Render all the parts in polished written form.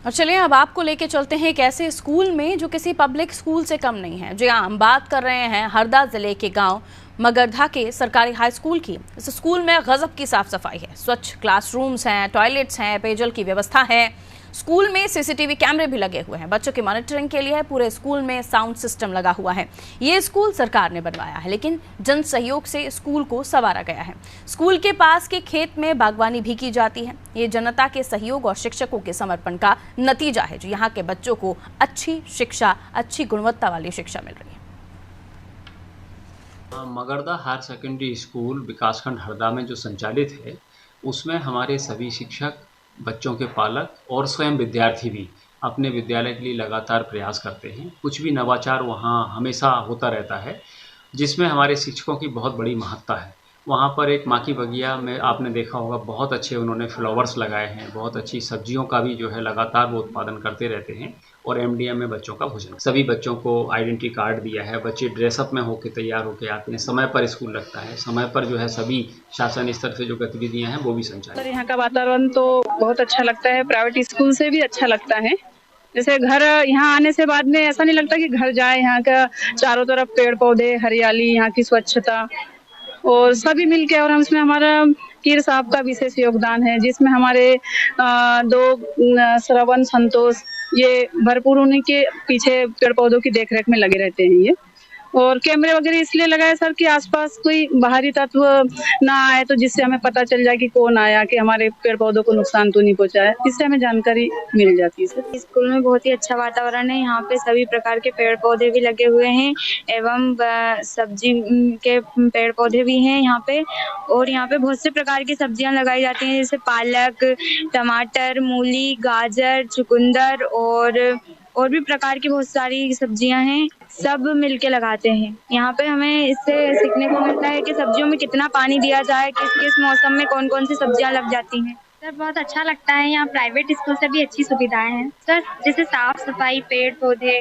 और चलिए अब आपको लेके चलते हैं एक ऐसे स्कूल में जो किसी पब्लिक स्कूल से कम नहीं है। जी हाँ, हम बात कर रहे हैं हरदा जिले के गांव मगरधा के सरकारी हाई स्कूल की। इस स्कूल में गजब की साफ सफाई है, स्वच्छ क्लासरूम्स हैं, टॉयलेट्स हैं, पेयजल की व्यवस्था है। स्कूल में सीसीटीवी कैमरे भी लगे हुए हैं। बच्चों की मॉनिटरिंग के लिए पूरे स्कूल में साउंड सिस्टम लगा हुआ है। ये स्कूल सरकार ने बनवाया है, लेकिन जन सहयोग से स्कूल को संवारा गया है। स्कूल के पास के खेत में बागवानी भी की जाती है। ये जनता के सहयोग और शिक्षकों के समर्पण का नतीजा है, जो यहाँ के बच्चों को अच्छी शिक्षा, अच्छी गुणवत्ता वाली शिक्षा मिल रही है। मगरदा हायर सेकेंडरी स्कूल विकासखंड हरदा में जो संचालित है, उसमें हमारे सभी शिक्षक, बच्चों के पालक और स्वयं विद्यार्थी भी अपने विद्यालय के लिए लगातार प्रयास करते हैं। कुछ भी नवाचार वहाँ हमेशा होता रहता है, जिसमें हमारे शिक्षकों की बहुत बड़ी महत्ता है। वहाँ पर एक माँ की बगिया में आपने देखा होगा, बहुत अच्छे उन्होंने फ्लावर्स लगाए हैं, बहुत अच्छी सब्जियों का भी जो है लगातार वो उत्पादन करते रहते हैं। और एमडीएम में बच्चों का भोजन, सभी बच्चों को आइडेंटिटी कार्ड दिया है। बच्चे ड्रेसअप में होकर तैयार होकर आते हैं, समय पर स्कूल लगता है, समय पर जो है सभी शासन स्तर से जो गतिविधियां हैं वो भी संचालित। यहाँ का वातावरण तो बहुत अच्छा लगता है, प्राइवेट स्कूल से भी अच्छा लगता है। जैसे घर यहाँ आने से बाद में ऐसा नहीं लगता कि घर जाए। यहाँ का चारों तरफ पेड़ पौधे, हरियाली, यहाँ की स्वच्छता और सभी मिलके, और इसमें हमारा कीर साहब का विशेष योगदान है, जिसमें हमारे दो श्रवण संतोष ये भरपूर उन्हीं के पीछे पेड़ पौधों की देखरेख में लगे रहते हैं। ये और कैमरे वगैरह इसलिए लगाए सर कि आसपास कोई बाहरी तत्व ना आए, तो जिससे हमें पता चल जाए कि कौन आया, कि हमारे पेड़ पौधों को नुकसान तो नहीं पहुंचाया। इससे हमें जानकारी मिल जाती है सर। स्कूल में बहुत ही अच्छा वातावरण है। यहाँ पे सभी प्रकार के पेड़ पौधे भी लगे हुए हैं एवं सब्जी के पेड़ पौधे भी हैं यहाँ पे। और यहाँ पे बहुत से प्रकार की सब्जियां लगाई जाती हैं, जैसे पालक, टमाटर, मूली, गाजर, चुकंदर और भी प्रकार की बहुत सारी सब्जियां हैं। सब मिलके लगाते हैं। यहाँ पे हमें इससे सीखने को मिलता है कि सब्जियों में कितना पानी दिया जाए, किस किस मौसम में कौन कौन सी सब्जियां लग जाती हैं। सर बहुत अच्छा लगता है। यहाँ प्राइवेट स्कूल से भी अच्छी सुविधाएं हैं सर, जैसे साफ सफाई, पेड़ पौधे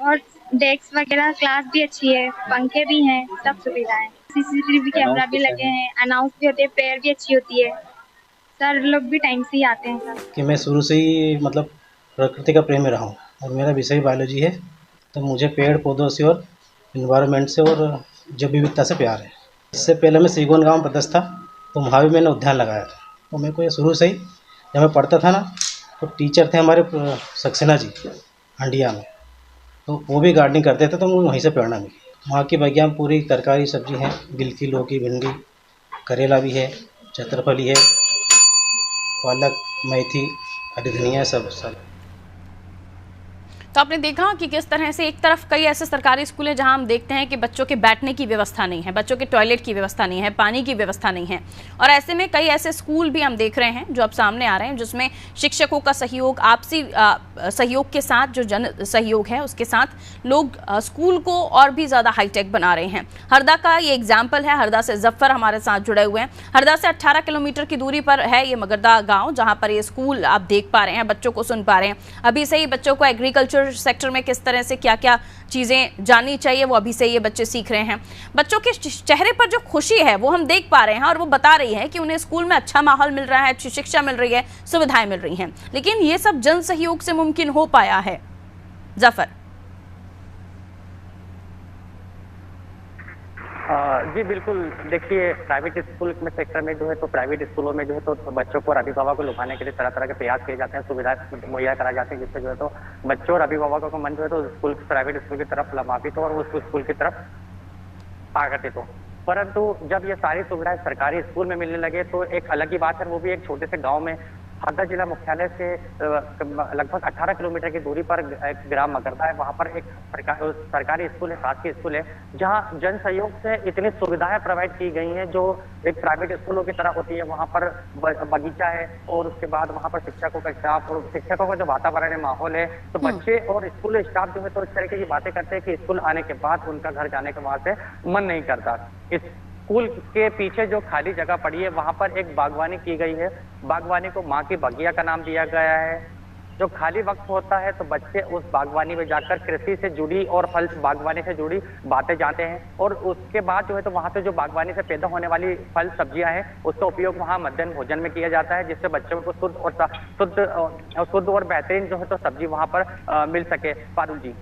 और डेस्क वगैरह, क्लास भी अच्छी है, पंखे भी हैं, सब सुविधाएं। सीसीटीवी कैमरा भी लगे हैं, अनाउंस भी होते हैं, प्रेयर भी अच्छी होती है। सर लोग भी टाइम से ही आते हैं सर। कि मैं शुरू से ही मतलब प्रकृति का प्रेमी रहा हूँ और मेरा विषय बायोलॉजी है, तो मुझे पेड़ पौधों से और इन्वायरमेंट से और जैव विविधता से प्यार है। इससे पहले मैं सीगोन गाँव में पदस्थ था, तो वहाँ भी मैंने उद्यान लगाया था। तो मेरे को ये शुरू से ही, जब मैं पढ़ता था ना, तो टीचर थे हमारे सक्सेना जी हंडिया में, तो वो भी गार्डनिंग करते थे, तो मुझे वहीं से प्रेरणा मिली। वहाँ की बगिया में पूरी तरकारी सब्जी है, गिलकी, लौकी, भिंडी, करेला भी है, छत्रफली है, पालक, मेथी, हरी धनिया, सब। तो आपने देखा कि किस तरह से एक तरफ कई ऐसे सरकारी स्कूल हैं जहां हम देखते हैं कि बच्चों के बैठने की व्यवस्था नहीं है, बच्चों के टॉयलेट की व्यवस्था नहीं है, पानी की व्यवस्था नहीं है। और ऐसे में कई ऐसे स्कूल भी हम देख रहे हैं जो अब सामने आ रहे हैं, जिसमें शिक्षकों का सहयोग, आपसी सहयोग के साथ, जो जन सहयोग है उसके साथ लोग स्कूल को और भी ज़्यादा हाईटेक बना रहे हैं। हरदा का ये एग्जाम्पल है। हरदा से जफ्फर हमारे साथ जुड़े हुए हैं। हरदा से 18 किलोमीटर की दूरी पर है ये मगरदा गाँव, जहाँ पर ये स्कूल आप देख पा रहे हैं, बच्चों को सुन पा रहे हैं। अभी से ही बच्चों को एग्रीकल्चर सेक्टर में किस तरह से क्या क्या चीजें जाननी चाहिए, वो अभी से ये बच्चे सीख रहे हैं। बच्चों के चेहरे पर जो खुशी है वो हम देख पा रहे हैं, और वो बता रही है कि उन्हें स्कूल में अच्छा माहौल मिल रहा है, अच्छी शिक्षा मिल रही है, सुविधाएं मिल रही हैं। लेकिन ये सब जन सहयोग से मुमकिन हो पाया है। जफर जी बिल्कुल, देखिए प्राइवेट स्कूल में सेक्टर में जो है, तो प्राइवेट स्कूलों में जो है तो बच्चों को और अभिभावकों को लुभाने के लिए तरह तरह के प्रयास किए जाते हैं, सुविधाएं मुहैया कराए जाते हैं, जिससे जो है तो बच्चों और अभिभावकों का मन जो है तो स्कूल, प्राइवेट स्कूल की तरफ लंबावित हो और वो स्कूल की तरफ आकर्षित हो। परंतु जब ये सारी सुविधाएं सरकारी स्कूल में मिलने लगे तो एक अलग ही बात है, वो भी एक छोटे से गाँव में। हरदा जिला मुख्यालय से लगभग 18 किलोमीटर की दूरी पर एक ग्राम मगरदा है। वहाँ पर एक सरकारी स्कूल है, शासकीय स्कूल है, जहाँ जन सहयोग से इतनी सुविधाएं प्रोवाइड की गई हैं जो एक प्राइवेट स्कूलों की तरह होती है। वहाँ पर बगीचा है और उसके बाद वहाँ पर शिक्षकों का स्टाफ और शिक्षकों का जो वातावरण है, माहौल है, तो बच्चे और स्कूल स्टाफ जो है तो इस तरीके की बातें करते हैं कि स्कूल आने के बाद उनका घर जाने के वहाँ से मन नहीं करता। स्कूल के पीछे जो खाली जगह पड़ी है, वहां पर एक बागवानी की गई है। बागवानी को माँ की बगिया का नाम दिया गया है। जो खाली वक्त होता है तो बच्चे उस बागवानी में जाकर कृषि से जुड़ी और फल बागवानी से जुड़ी बातें जानते हैं, और उसके बाद जो है तो वहाँ से जो बागवानी से पैदा होने वाली फल सब्जियां हैं उसका उपयोग वहाँ मध्याह्न भोजन में किया जाता है, जिससे बच्चों को शुद्ध और बेहतरीन जो है तो सब्जी वहाँ पर मिल सके। पारुल जी।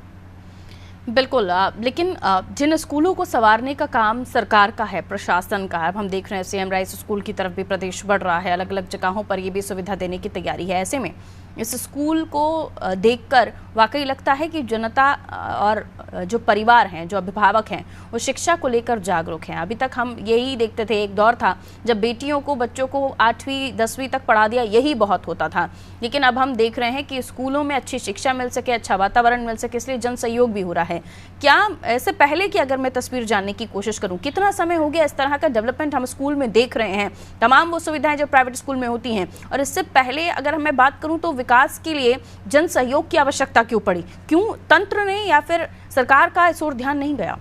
बिल्कुल, लेकिन जिन स्कूलों को संवारने का काम सरकार का है, प्रशासन का है, अब हम देख रहे हैं सीएम राइस स्कूल की तरफ भी प्रदेश बढ़ रहा है, अलग अलग जगहों पर ये भी सुविधा देने की तैयारी है। ऐसे में इस स्कूल को देखकर वाकई लगता है कि जनता और जो परिवार हैं, जो अभिभावक हैं, वो शिक्षा को लेकर जागरूक हैं। अभी तक हम यही देखते थे, एक दौर था जब बेटियों को, बच्चों को 8वीं 10वीं तक पढ़ा दिया, यही बहुत होता था। लेकिन अब हम देख रहे हैं कि स्कूलों में अच्छी शिक्षा मिल सके, अच्छा वातावरण मिल सके, इसलिए जन सहयोग भी हो रहा है। क्या ऐसे पहले की अगर मैं तस्वीर जानने की कोशिश करूं, कितना समय हो गया इस तरह का डेवलपमेंट हम स्कूल में देख रहे हैं, तमाम वो सुविधाएं जो प्राइवेट स्कूल में होती हैं, और इससे पहले अगर मैं बात करूं तो विकास के लिए जन सहयोग की आवश्यकता क्यों पड़ी? क्यों तंत्र ने या फिर सरकार का इस ओर ध्यान नहीं गया?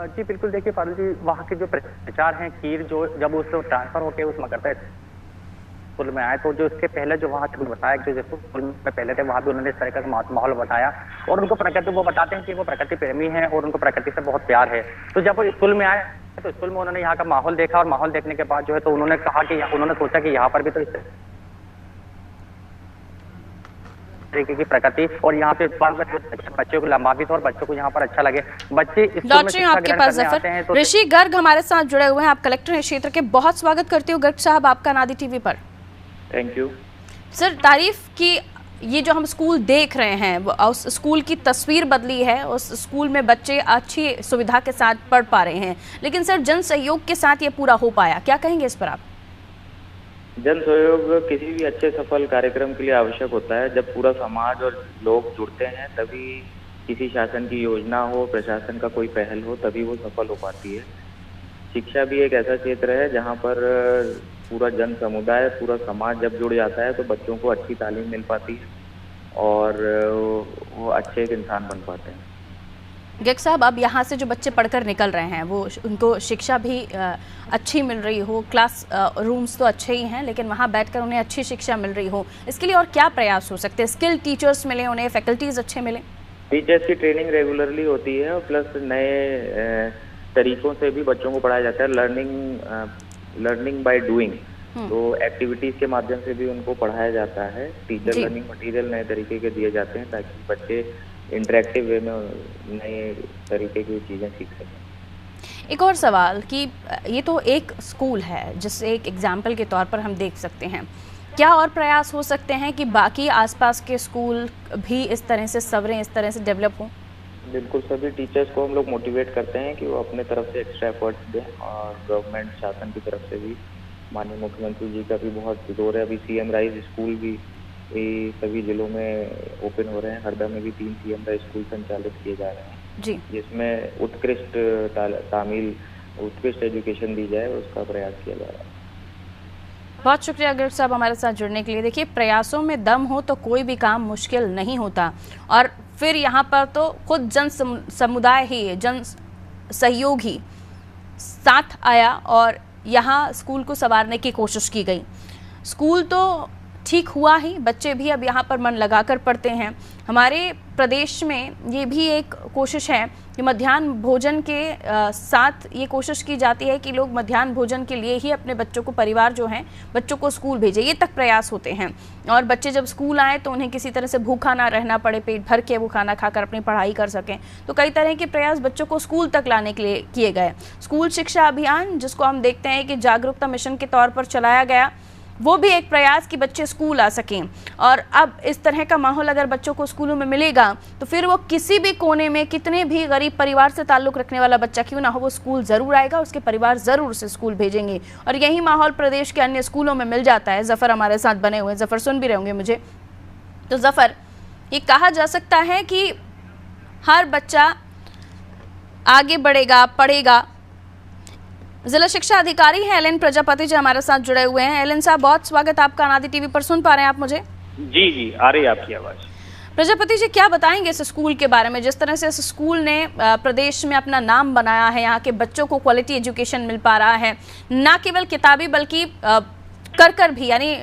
जी बिल्कुल, देखिए पारुल जी, वहाँ के जो प्रचार हैं, कीर जो जब उससे ट्रांसफर होकर उस मकरता स्कूल में आए, तो जो इसके पहले जो वहाँ बताया कि जो स्कूल में पहले थे वहाँ भी उन्होंने इस तरह का माहौल बताया, और उनको प्रकृति, वो बताते हैं कि वो प्रकृति प्रेमी है और उनको प्रकृति से बहुत प्यार है। तो जब वो स्कूल में आए तो स्कूल में उन्होंने यहाँ का माहौल देखा, और माहौल देखने के बाद जो है तो उन्होंने कहा कि उन्होंने सोचा कि यहाँ पर भी तो इस तरीके की प्रकृति और यहाँ पे बच्चों को लंबावित और बच्चों को यहाँ पर अच्छा लगे। बच्चे आपके पास जफर ऋषि गर्ग हमारे साथ जुड़े हुए हैं, आप कलेक्टर हैं क्षेत्र के, बहुत स्वागत करती हूँ गर्ग साहब आपका नादी टीवी पर। Thank you sir. तारीफ की ये जो हम स्कूल देख रहे हैं, उस स्कूल की तस्वीर बदली है, उस स्कूल में बच्चे अच्छी सुविधा के साथ पढ़ पा रहे हैं, लेकिन सर जन सहयोग के साथ ये पूरा हो पाया, क्या कहेंगे इस पर आप? जन सहयोग किसी भी अच्छे सफल कार्यक्रम के लिए आवश्यक होता है। जब पूरा समाज और लोग जुड़ते हैं तभी किसी शासन की योजना हो, प्रशासन का कोई पहल हो, तभी वो सफल हो पाती है। शिक्षा भी एक ऐसा क्षेत्र है जहाँ पर पूरा जन समुदाय, पूरा समाज जब जुड़ जाता है तो बच्चों को अच्छी तालीम मिल पाती है और वो अच्छे एक इंसान बन पाते हैं। गर्ग साहब, अब यहाँ से जो बच्चे पढ़कर निकल रहे हैं वो उनको शिक्षा भी अच्छी मिल रही हो, क्लास रूम्स तो अच्छे ही हैं, लेकिन वहाँ बैठकर उन्हें अच्छी शिक्षा मिल रही हो, इसके लिए और क्या प्रयास हो सकते हैं? स्किल टीचर्स मिले उन्हें, फैकल्टीज अच्छे मिले? टीचर्स की ट्रेनिंग रेगुलरली होती है और प्लस नए तरीकों से भी बच्चों को पढ़ाया जाता है। लर्निंग बाय डूइंग, तो एक्टिविटीज के माध्यम से भी उनको पढ़ाया जाता है। टीचर लर्निंग मटेरियल नए तरीके के दिए जाते हैं ताकि बच्चे इंटरेक्टिव वे में नए तरीके की चीज़ें सीख सकें। एक और सवाल कि ये तो एक स्कूल है जिसे एक एग्जाम्पल के तौर पर हम देख सकते हैं, क्या और प्रयास हो सकते हैं कि बाकी आसपास के स्कूल भी इस तरह से संवरें, इस तरह से डेवलप हों? बिल्कुल, सभी टीचर्स को हम लोग मोटिवेट करते हैं कि वो अपने तरफ से एक्स्ट्रा एफर्ट्स दें, और गवर्नमेंट शासन की तरफ से भी, माननीय मुख्यमंत्री जी का भी बहुत जोर है। अभी सीएम राइज स्कूल भी सभी जिलों में ओपन हो रहे हैं। हरदा में भी 3 सीएम राइज स्कूल संचालित किए जा रहे हैं जी, जिसमें उत्कृष्ट उत्कृष्ट एजुकेशन दी जाए, उसका प्रयास किया जा रहा है। बहुत शुक्रिया गर्ग साहब हमारे साथ जुड़ने के लिए। देखिए, प्रयासों में दम हो तो कोई भी काम मुश्किल नहीं होता, और फिर यहाँ पर तो खुद जन समुदाय ही, जन सहयोग ही साथ आया और यहाँ स्कूल को संवारने की कोशिश की गई। स्कूल तो ठीक हुआ ही, बच्चे भी अब यहाँ पर मन लगाकर पढ़ते हैं। हमारे प्रदेश में ये भी एक कोशिश है कि मध्याह्न भोजन के साथ ये कोशिश की जाती है कि लोग मध्याह्न भोजन के लिए ही अपने बच्चों को, परिवार जो हैं, बच्चों को स्कूल भेजें, ये तक प्रयास होते हैं। और बच्चे जब स्कूल आए तो उन्हें किसी तरह से भूखा ना रहना पड़े, पेट भर के वो खाना खाकर अपनी पढ़ाई कर सकें। तो कई तरह के प्रयास बच्चों को स्कूल तक लाने के लिए किए गए। स्कूल शिक्षा अभियान, जिसको हम देखते हैं कि जागरूकता मिशन के तौर पर चलाया गया, वो भी एक प्रयास कि बच्चे स्कूल आ सकें। और अब इस तरह का माहौल अगर बच्चों को स्कूलों में मिलेगा तो फिर वो किसी भी कोने में, कितने भी गरीब परिवार से ताल्लुक़ रखने वाला बच्चा क्यों ना हो, वो स्कूल ज़रूर आएगा, उसके परिवार ज़रूर उसे स्कूल भेजेंगे। और यही माहौल प्रदेश के अन्य स्कूलों में मिल जाता है। ज़फ़र हमारे साथ बने हुए हैं, ज़फ़र सुन भी रहे होंगे मुझे। तो ज़फ़र, ये कहा जा सकता है कि हर बच्चा आगे बढ़ेगा, पढ़ेगा। जिला शिक्षा अधिकारी हैं एल एन प्रजापति जी हमारे साथ जुड़े हुए हैं। एल एन साहब, बहुत स्वागत आपका नादी टीवी पर। सुन पा रहे हैं आप मुझे? जी, आ रही है आपकी आवाज़। प्रजापति जी, क्या बताएंगे इस स्कूल के बारे में? जिस तरह से इस स्कूल ने प्रदेश में अपना नाम बनाया है, यहाँ के बच्चों को क्वालिटी एजुकेशन मिल पा रहा है, ना केवल किताबी बल्कि कर भी, यानी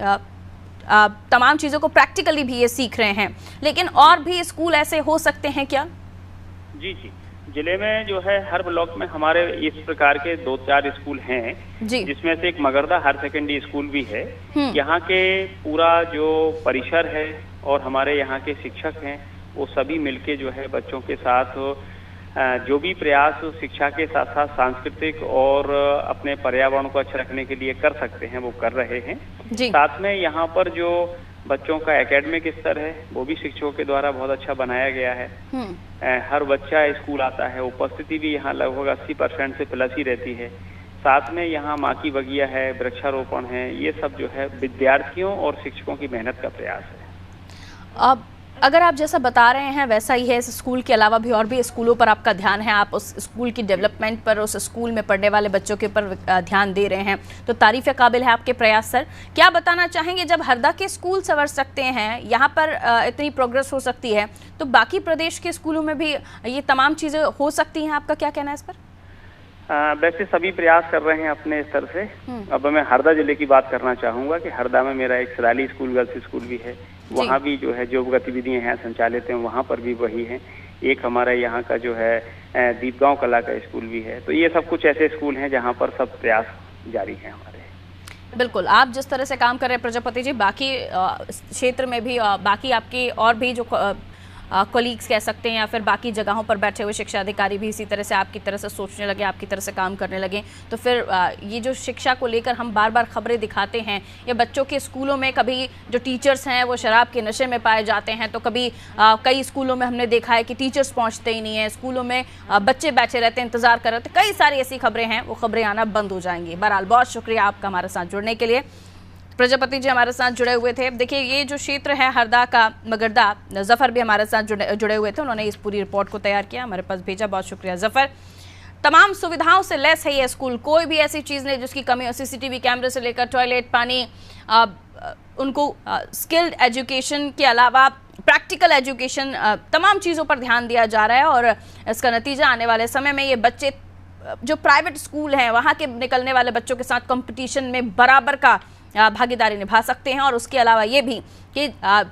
तमाम चीज़ों को प्रैक्टिकली भी ये सीख रहे हैं। लेकिन और भी स्कूल ऐसे हो सकते हैं क्या? जी जी, जिले में जो है हर ब्लॉक में हमारे इस प्रकार के 2-4 स्कूल हैं, जिसमें से एक मगरदा हायर सेकेंडरी स्कूल भी है। यहाँ के पूरा जो परिसर है और हमारे यहाँ के शिक्षक हैं, वो सभी मिलके जो है बच्चों के साथ जो भी प्रयास शिक्षा के साथ साथ सांस्कृतिक और अपने पर्यावरण को अच्छा रखने के लिए कर सकते हैं वो कर रहे हैं। साथ में यहाँ पर जो बच्चों का एकेडमिक स्तर है वो भी शिक्षकों के द्वारा बहुत अच्छा बनाया गया है। हर बच्चा स्कूल आता है, उपस्थिति भी यहाँ लगभग 80% से प्लस ही रहती है। साथ में यहाँ माँ की बगिया है, वृक्षारोपण है, ये सब जो है विद्यार्थियों और शिक्षकों की मेहनत का प्रयास है। अब अगर आप जैसा बता रहे हैं वैसा ही है, इस स्कूल के अलावा भी और भी स्कूलों पर आपका ध्यान है, आप उस स्कूल की डेवलपमेंट पर, उस स्कूल में पढ़ने वाले बच्चों के ऊपर ध्यान दे रहे हैं, तो तारीफ़ काबिल है आपके प्रयास सर। क्या बताना चाहेंगे, जब हरदा के स्कूल संवर सकते हैं, यहाँ पर इतनी प्रोग्रेस हो सकती है, तो बाकी प्रदेश के स्कूलों में भी ये तमाम चीज़ें हो सकती हैं, आपका क्या कहना है इस पर? वैसे सभी प्रयास कर रहे हैं अपने स्तर से। अब मैं हरदा जिले की बात करना चाहूँगा कि हरदा में मेरा एक सराली स्कूल, गर्ल्स स्कूल भी है। वहाँ भी जो है जो गतिविधियाँ हैं संचालित हैं, वहाँ पर भी वही हैं। एक हमारा यहाँ का जो है दीपगांव कला का स्कूल भी है। तो ये सब कुछ ऐसे स्कूल हैं जहाँ पर सब प्रयास जारी हैं हमारे। बिल्कुल, आप जिस तरह से काम कर रहे हैं प्रजापति जी, बाकी क्षेत्र में भी बाकी आपकी और भी जो कलीग्स कह सकते हैं या फिर बाकी जगहों पर बैठे हुए शिक्षा अधिकारी भी इसी तरह से आपकी तरह से सोचने लगे, आपकी तरह से काम करने लगे, तो फिर ये जो शिक्षा को लेकर हम बार बार खबरें दिखाते हैं, या बच्चों के स्कूलों में कभी जो टीचर्स हैं वो शराब के नशे में पाए जाते हैं, तो कभी कई स्कूलों में हमने देखा है कि टीचर्स पहुँचते ही नहीं है, स्कूलों में बच्चे बैठे रहते हैं, इंतज़ार कर रहे थे, कई सारी ऐसी खबरें हैं, वो खबरें आना बंद हो जाएंगी। बहरहाल बहुत शुक्रिया आपका हमारे साथ जुड़ने के लिए। प्रजापति जी हमारे साथ जुड़े हुए थे। देखिए, ये जो क्षेत्र है हरदा का, मगरदा, जफ़र भी हमारे साथ जुड़े हुए थे, उन्होंने इस पूरी रिपोर्ट को तैयार किया, हमारे पास भेजा, बहुत शुक्रिया जफ़र। तमाम सुविधाओं से लैस है ये स्कूल, कोई भी ऐसी चीज़ नहीं जिसकी कमी हो। सीसीटीवी कैमरे से लेकर टॉयलेट, पानी, उनको स्किल्ड एजुकेशन के अलावा प्रैक्टिकल एजुकेशन, तमाम चीज़ों पर ध्यान दिया जा रहा है, और इसका नतीजा आने वाले समय में ये बच्चे जो प्राइवेट स्कूल हैं वहाँ के निकलने वाले बच्चों के साथ कंपटीशन में बराबर का भागीदारी निभा सकते हैं। और उसके अलावा ये भी कि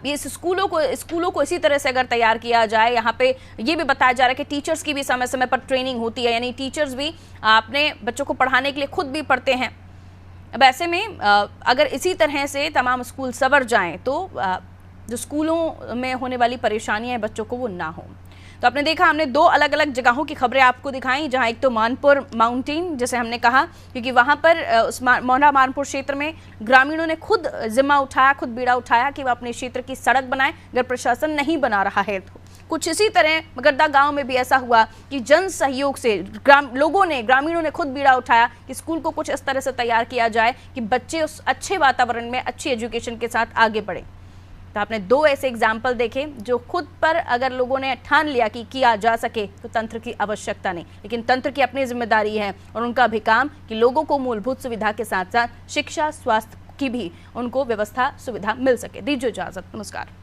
इस स्कूलों को इसी तरह से अगर तैयार किया जाए, यहाँ पे ये भी बताया जा रहा है कि टीचर्स की भी समय समय पर ट्रेनिंग होती है, यानी टीचर्स भी अपने बच्चों को पढ़ाने के लिए खुद भी पढ़ते हैं। अब ऐसे में अगर इसी तरह से तमाम स्कूल संवर जाएं तो जो स्कूलों में होने वाली परेशानियाँ बच्चों को वो ना हो। तो आपने देखा, हमने दो अलग अलग जगहों की खबरें आपको दिखाई, जहां एक तो मानपुर माउंटेन जैसे हमने कहा, क्योंकि वहां पर उस मोहना मानपुर क्षेत्र में ग्रामीणों ने खुद जिम्मा उठाया, खुद बीड़ा उठाया कि वह अपने क्षेत्र की सड़क बनाए, अगर प्रशासन नहीं बना रहा है तो। कुछ इसी तरह मगरदा गांव में भी ऐसा हुआ कि जन सहयोग से ग्रामीणों ने खुद बीड़ा उठाया कि स्कूल को कुछ इस तरह से तैयार किया जाए कि बच्चे उस अच्छे वातावरण में अच्छी एजुकेशन के साथ आगे बढ़े। तो आपने दो ऐसे एग्जाम्पल देखे जो खुद पर अगर लोगों ने ठान लिया कि किया जा सके तो तंत्र की आवश्यकता नहीं, लेकिन तंत्र की अपनी जिम्मेदारी है और उनका भी काम कि लोगों को मूलभूत सुविधा के साथ साथ शिक्षा, स्वास्थ्य की भी उनको व्यवस्था सुविधा मिल सके। दीजिए इजाजत, नमस्कार।